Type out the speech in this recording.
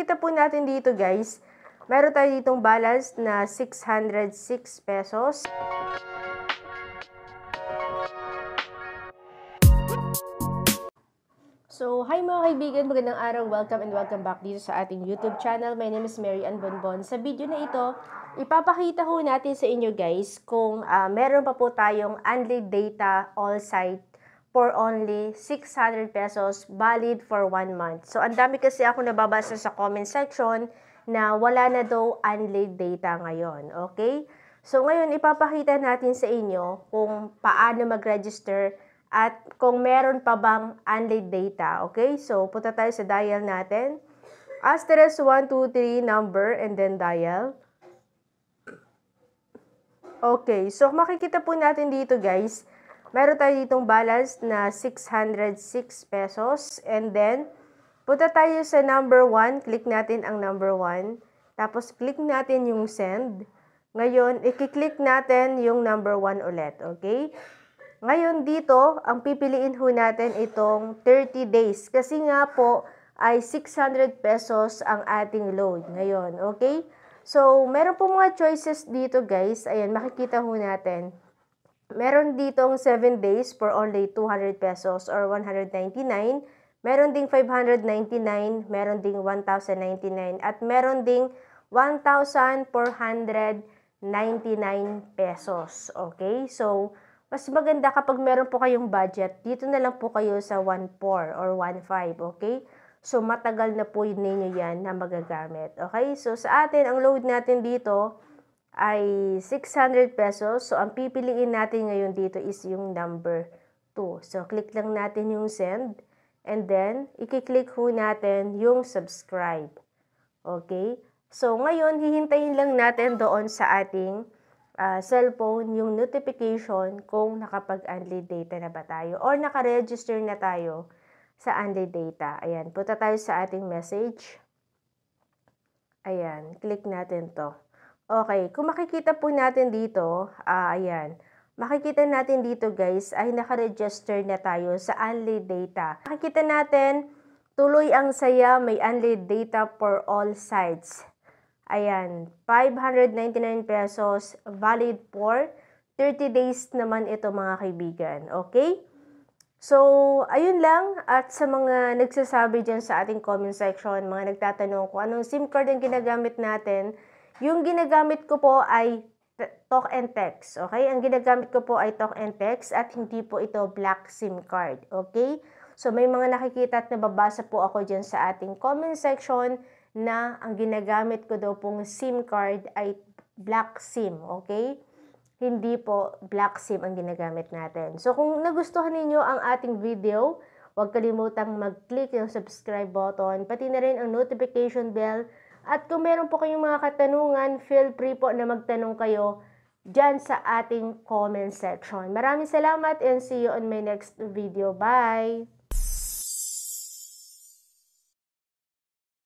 makikita po natin dito guys, meron tayo ditong balance na 606 pesos. So, hi mga kaibigan, magandang araw, welcome and welcome back dito sa ating YouTube channel. My name is Mary Ann Bonbon. Sa video na ito, ipapakita ho natin sa inyo guys kung meron pa po tayong unlimited data all site for only 600 pesos, valid for 1 month. So, ang dami kasi ako nababasa sa comment section na wala na daw unlimited data ngayon, okay? So, ngayon ipapakita natin sa inyo kung paano mag-register at kung meron pa bang unlimited data, okay? So, punta tayo sa dial natin. Asterisk 123 number and then dial. Okay, so makikita po natin dito guys, meron tayo ditong balance na 606 pesos and then punta tayo sa number 1, click natin ang number 1, tapos click natin yung send. Ngayon, i-click natin yung number 1 ulit, okay? Ngayon dito, ang pipiliin ho natin itong 30 days kasi nga po ay 600 pesos ang ating load ngayon, okay? So, meron po mga choices dito guys. Ayan, makikita ho natin. Meron ditong 7 days for only 200 pesos or 199. Meron ding 599, meron ding 1,099 at meron ding 1,499 pesos, okay? So, mas maganda kapag meron po kayong budget, dito na lang po kayo sa 1,400 or 1,500, okay? So, matagal na po ninyo yan na magagamit, okay? So, sa atin, ang load natin dito ay 600 pesos. So, ang pipiliin natin ngayon dito is yung number 2. So, click lang natin yung send. And then, i-click ho natin yung subscribe. Okay? So, ngayon, hihintayin lang natin doon sa ating cellphone yung notification kung nakapag-unlimited data na ba tayo or naka-register na tayo sa unlimited data. Ayan, punta tayo sa ating message. Ayan, click natin to. Okay, kung makikita po natin dito, ayan, makikita natin dito guys ay naka-register na tayo sa unlimited data. Makikita natin, tuloy ang saya, may unlimited data for all sites. Ayan, 599 pesos, valid for 30 days naman ito mga kaibigan, okay? So, ayun lang, at sa mga nagsasabi dyan sa ating comment section, mga nagtatanong kung anong SIM card ang ginagamit natin, yung ginagamit ko po ay talk and text, okay? Ang ginagamit ko po ay talk and text at hindi po ito black SIM card, okay? So, may mga nakikita at nababasa po ako dyan sa ating comment section na ang ginagamit ko daw pong SIM card ay black SIM, okay? Hindi po black SIM ang ginagamit natin. So, kung nagustuhan ninyo ang ating video, huwag kalimutang mag-click yung subscribe button, pati na rin ang notification bell. At kung meron po kayong mga katanungan, feel free po na magtanong kayo dyan sa ating comment section. Maraming salamat and see you on my next video. Bye!